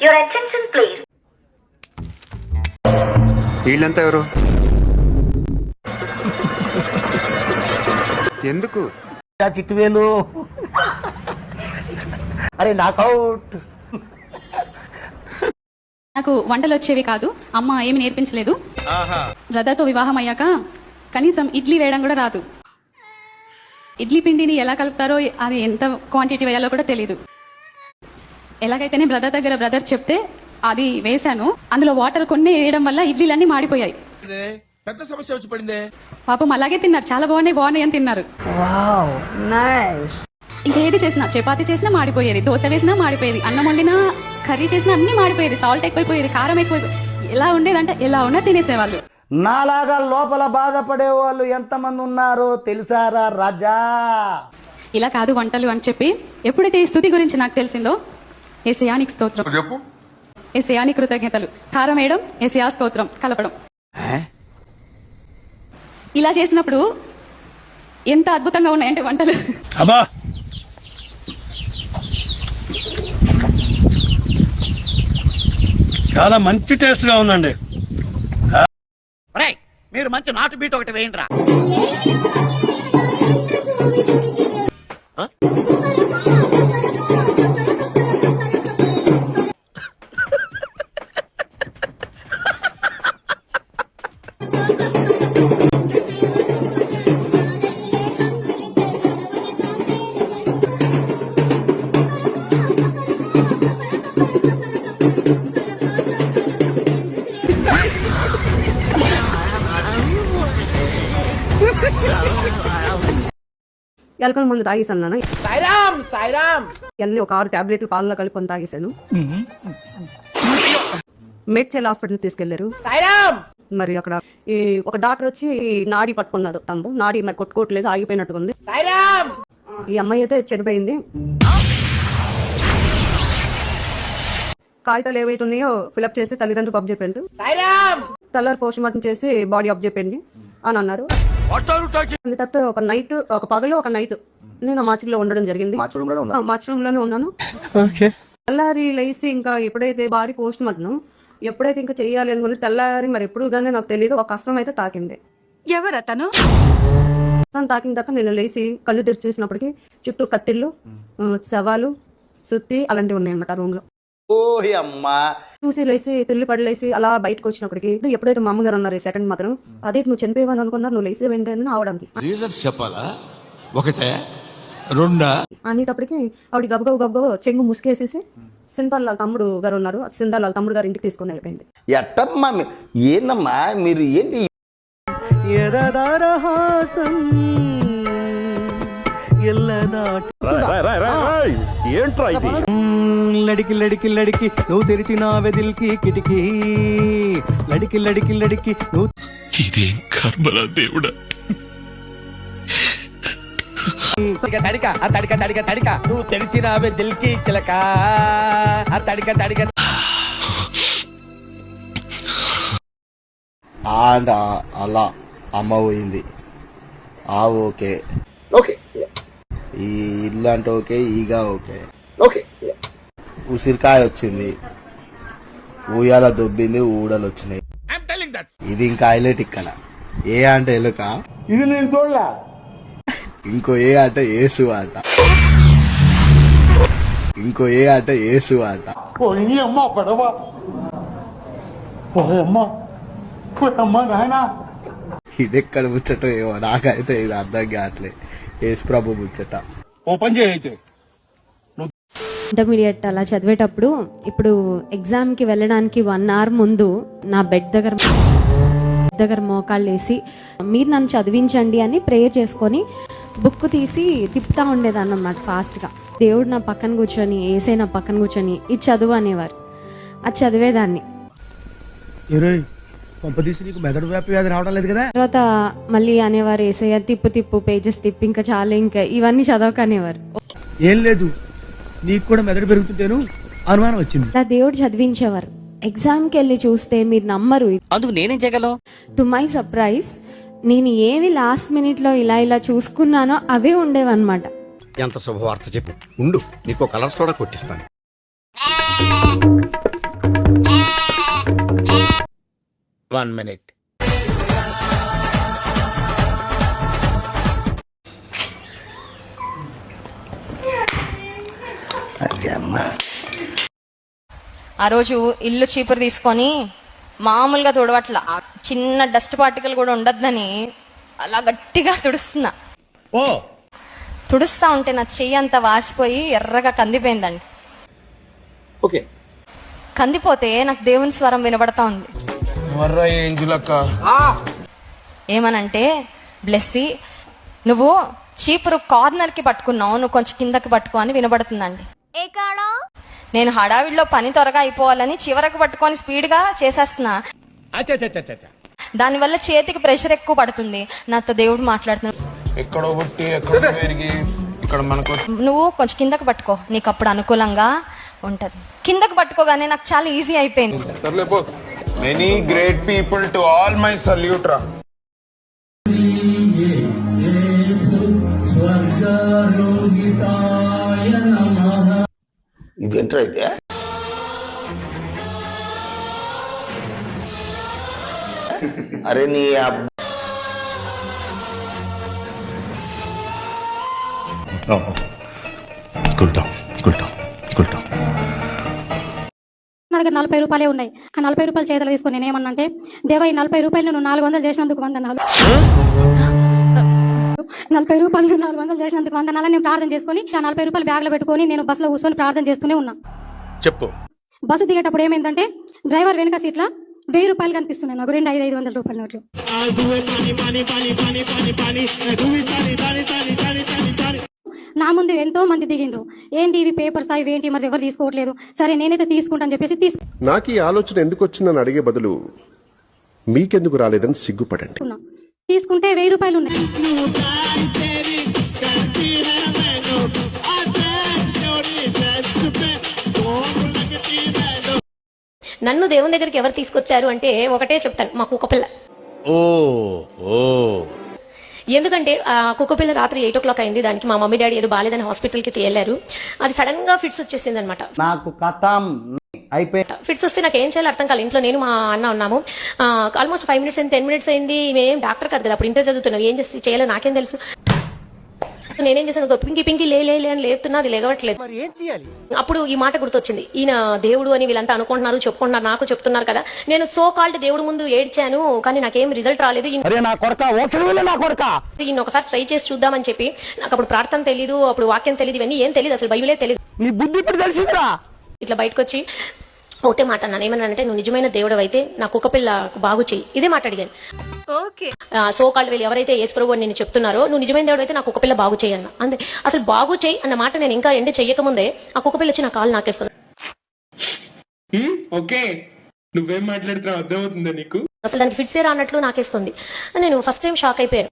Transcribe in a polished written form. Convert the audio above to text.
Your attention please. వీళ్ళంతా ఎవరు? ఎందుకు చిట్టువేలు? అరే నాకౌట్. నాకు వంటలు వచ్చేవి కాదు, అమ్మ ఏమి నేర్పించలేదు. బ్రదర్తో వివాహం అయ్యాక కనీసం ఇడ్లీ వేయడం కూడా రాదు. ఇడ్లీ పిండిని ఎలా కలుపుతారో, అది ఎంత క్వాంటిటీ వేయాలో కూడా తెలీదు. ఎలాగైతేనే బ్రదర్ చెప్తే అది వేశాను. అందులో వాటర్ కొన్ని వేయడం వల్ల ఇడ్లీలన్నీ మాడిపోయాయి. పెద్ద సమస్య వచ్చి పడిందే. పాపం అలాగే తిన్నారు, చాలా బాగున్నాయి అని తిన్నారు. ఇంకా ఏది చేసినా, చపాతీ చేసినా మాడిపోయేది, దోశ వేసినా మాడిపోయేది, అన్నం వండినా, కర్రీ చేసినా అన్ని మాడిపోయేది, సాల్ట్ ఎక్కువైపోయేది, కారం ఎక్కువైపోయేది. ఎలా ఉండేదంటే ఎలా ఉన్నా తినేసేవాళ్ళు. నాలాగా లోపల బాధపడే వాళ్ళు ఎంతమంది ఉన్నారో తెలుసారా రాజా? ఇలా కాదు వంటలు అని చెప్పి ఎప్పుడైతే ఈ స్థుతి గురించి నాకు తెలిసిందో, యేసయ్యా నీకు స్తోత్రం, యేసయ్యా నీకు కృతజ్ఞతలు, కారం వేయడం, యేసయ్యా స్తోత్రం కలపడం, ఇలా చేసినప్పుడు ఎంత అద్భుతంగా ఉన్నాయంటే వంటలు. చాలా మంచి టేస్ట్ గా ఉందండి. మీరు మంచి నాటు బీట్ ఒకటి వేయండిరా. ఎలకల ముందు తాగేసాను. ఎల్ని ఒక 6 టాబ్లెట్లు పాలలో కలుపుకొని తాగేశాను. మేడ్చల్ హాస్పిటల్ తీసుకెళ్లారు. మరి అక్కడ ఒక డాక్టర్ వచ్చి నాడి పట్టుకున్నాడు. తమ్ము నాడి మరి కొట్టుకోవట్లేదు, ఆగిపోయినట్టుగా ఉంది. ఈ అమ్మాయి అయితే చనిపోయింది. కాగితాలు ఏవైతున్నాయో ఫిలప్ చేసి తల్లిదండ్రులు అప్ చెప్పండి. తెల్లారి పోస్ట్ మార్టం చేసి బాడీ అప్ చెప్పండి అని అన్నారు. తర్వాత ఒక పగలు ఒక నైట్ నేను మాచిలో ఉండడం జరిగింది. మాచిలోనే ఉన్నాను. తెల్లారి లేసి ఇంకా ఎప్పుడైతే బాడీ పోస్ట్ మార్టం ఎప్పుడైతే ఇంకా చెయ్యాలి అనుకుంటే తెల్లారి మరి ఎప్పుడు కానీ నాకు తెలియదు, ఒక కష్టం అయితే తాకింది. ఎవరు తను తాకిన తర్వాత నేను లేచి కళ్ళు తెరిచి చూసినప్పటికీ చుట్టూ కత్తిళ్ళు, శవాలు, సుత్తి అలాంటివి ఉన్నాయన్నమాట రూమ్ లో. చూసి లేసి తుల్లి పడలేసి అలా బయటకు వచ్చినప్పటికి ఎప్పుడైతే మా అమ్మగారు ఉన్నారు సెకండ్ మాత్రం, అదే నువ్వు చనిపోయేవాళ్ళు అనుకున్నారు, నువ్వు లేసి వెంటనే ఆవడానికి అనేటప్పటికి ఆవిడ గబగబ చెంగు ముసుకేసేసి సింతాల్ వాళ్ళ తమ్ముడు గారు ఉన్నారు, సింతాల్ వాళ్ళ తమ్ముడు గారు ఇంటికి తీసుకొని వెళ్ళిపోయింది. ఎట్టమ్మా ఏందమ్మా మీరు ఏంటి? లడికి లడికి లడికి నువ్వు తెరిచిన వెదిల్కి కిటికీ, లడికి లడికి లడికి నువ్వు. ఇదేం కర్మరా దేవుడా. తడిక తడిక తడిక తడిక నువ్వు తెరిచిన వెదిల్కి చిలక, తడిక తడిక. అలా అమ్మ పోయింది. ఓకే ఓకే, ఈ ఇల్లు అంటే ఓకే, ఈగ ఓకే ఓకే. ఉసిరికాయ వచ్చింది, ఊయాల దొబ్బింది, ఊడలు వచ్చినాయి. ఇది ఇంకా హైలైట్. ఇక్కడ ఏ అంటే ఎలుక, ఇది నేను చూడలే. ఇంకో ఏ అంటే ఏసు ఆట, ఇంకో ఏ అంటే ఏసు ఆట. ఇది ఎక్కడ ముచ్చట ఏమో నాకైతే ఇది అర్థం కావట్లే. యేసు ప్రభు ముచ్చట. ఓపెన్ చేయైతే ఇంటర్మీడియట్ అలా చదివేటప్పుడు ఇప్పుడు ఎగ్జామ్ కి వెళ్ళడానికి 1 hour ముందు నా బెడ్ దగ్గర మోకాళ్ళు వేసి మీరు నన్ను చదివించండి అని ప్రేయర్ చేసుకొని బుక్ తీసి తిప్పుతా ఉండేదాన్ని అన్నమాట ఫాస్ట్ గా. దేవుడు నా పక్కన కూర్చొని, ఏసై నా పక్కన కూర్చొని ఇది చదువు అనేవారు, అది చదివేదాన్ని. తర్వాత మళ్ళీ అనేవారు ఏసయ్య తిప్పు పేజెస్ తిప్పి ఇంకా చాలా ఇంకా ఇవన్నీ చదవకనేవారు. ఏం లేదు, నీకు కూడా మెదడు పెరుగుతుంటేను అనుమానం వచ్చింది. అలా దేవుడు చదివించేవారు. ఎగ్జామ్ కి వెళ్ళి చూస్తే మీరు నమ్మరు. అందుకు నేనేం చేయగలను? టు మై సర్ప్రైజ్ నేను ఏవి లాస్ట్ మినిట్ లో ఇలా చూసుకున్నానో అవే ఉండేవన్నమాట. ఎంత శుభవార్త చెప్పు. ఉండు, నీకు కలర్ సోడా కొట్టిస్తాను. 1 minute. అది అమ్మ ఆ రోజు ఇల్లు చీపురు తీసుకొని మామూలుగా తుడవట్ల, చిన్న డస్ట్ పార్టికల్ కూడా ఉండద్దని అలా గట్టిగా తుడుస్తున్నా. తుడుస్తా ఉంటే నా చెయ్యి అంతా వాసిపోయి ఎర్రగా కందిపోయిందండి. ఓకే. కందిపోతే నాకు దేవుని స్వరం వినబడతా ఉంది. ఏమనంటే, బ్లెస్సీ నువ్వు చీపురు కార్నర్ కి పట్టుకున్నావు, నువ్వు కొంచెం కిందకి పట్టుకో అని వినబడుతుందండి. నేను హడావిడిలో పని త్వరగా అయిపోవాలని చివరకు పట్టుకొని స్పీడ్ గా చేసేస్తున్నా. దానివల్ల చేతికి ప్రెషర్ ఎక్కువ పడుతుంది. నాతో దేవుడు మాట్లాడుతున్నాడు, నువ్వు కొంచెం కిందకి పట్టుకో, నీకు అప్పుడు అనుకూలంగా ఉంటది. కిందకి పట్టుకోగానే నాకు చాలా ఈజీ అయిపోయింది. Many great people to all my salute రా. ఇదేంట్రా అయితే అరే నీ నా దగ్గర 40 రూపాయలే ఉన్నాయి. ఆ 40 రూపాయలు చేతులు తీసుకొని నేనేమన్నంటే, దేవా ఈ 40 రూపాయలు నువ్వు 400 చేసినందుకు వందనాలు. 40 రూపాయలు 400 చేసినందుకు వందనాలని నేను ప్రార్థన చేసుకొని ఆ 40 రూపాయలు బ్యాగ్ లో పెట్టుకొని నేను బస్సులో కూర్చొని ప్రార్థన చేస్తూనే ఉన్నా. చెప్పు. బస్సు దిగేటప్పుడు ఏమైందంటే, డ్రైవర్ వెనక సీట్ల 1000 రూపాయలు కనిపిస్తున్నాయి నాకు, 500 రూపాయల నోట్లు. నా ముందు ఎంతో మంది దిగిండ్రు. ఏంటి ఇవి పేపర్స్, ఇవి ఏంటి మరి ఎవరు తీసుకోవట్లేదు, సరే నేనైతే తీసుకుంటాను చెప్పేసి నాకు ఈ ఆలోచన ఎందుకు వచ్చిందని అడిగే బదులు మీకెందుకు రాలేదని సిగ్గుపడండి. తీసుకుంటే 1000 రూపాయలు ఉన్నాయి. నన్ను దేవుని దగ్గరికి ఎవరు తీసుకొచ్చారు అంటే ఒకటే చెప్తాను, మా కుక్కపిల్ల. ఎందుకంటే ఆ కుక్కపిల్ల రాత్రి 8 o'clock అయింది. దానికి మా మమ్మీ డాడీ ఏదో బాలేదని హాస్పిటల్ కి తేలారు. అది సడన్ గా ఫిట్స్ వచ్చేసింది అనమాట. నాకు కథం అయిపోయి ఫిట్స్ వస్తే నాకు ఏం చేయాలో అర్థం కాలేదు. ఇంట్లో నేను మా అన్న ఉన్నాము. ఆల్మోస్ట్ 5 minutes అయింది, 10 minutes అయింది. మేమేం డాక్టర్ కాదు కదా, అప్పుడు ఇంటర్ చదువుతున్నాం, ఏం చేస్తే చేయాలో నాకేం తెలుసు. నేనేం చేశాను, పింకి లే అని లేపుతున్నా, అది లేవట్లేదు. అప్పుడు ఈ మాట గుర్తొచ్చింది, ఈయన దేవుడు అని వీళ్ళంతా అనుకుంటున్నారు, చెప్పుకుంటున్నారు, నాకు చెప్తున్నారు కదా. నేను సో కాల్డ్ దేవుడు ముందు ఏడ్చాను, కానీ నాకేం రిజల్ట్ రాలేదు. ఈయన ఒకసారి ట్రై చేసి చూద్దామని చెప్పి, నాకు అప్పుడు ప్రార్థన తెలీదు, అప్పుడు వాక్యం తెలియదు, ఇవన్నీ ఏం తెలియదు, అసలు బైబిలే తెలియదు. నీ బుద్ధి ఇప్పుడు తెలిసిందిరా. ఇట్లా బయటకు వచ్చి ఒకటే మాట అన్నాను, ఏమన్నానంటే, నువ్వు నిజమైన దేవుడు అయితే నా కుక్కపిల్లకు బాగు చెయ్యి, ఇదే మాట అడిగాను. సో కాల్డ్ వీళ్ళు ఎవరైతే యేసు ప్రభువు అని నేను చెప్తున్నారో, నువ్వు నిజమైన దేవుడు అయితే నా కుక్కపిల్ల బాగు చెయ్యి అన్న. అంతే, అసలు బాగు చెయ్యి అన్న మాట నేను ఇంకా ఎండ్ చెయ్యకముందే ఆ కుక్కపిల్ల వచ్చి నా కాలు నాకేస్తుంది. ఓకే, నువ్వేం మాట్లాడుతున్నావు అర్థమవుతుందా నీకు? అసలు దానికి ఫిట్స్ ఏ రానట్లు నాకేస్తుంది. నేను ఫస్ట్ టైం షాక్ అయిపోయాను.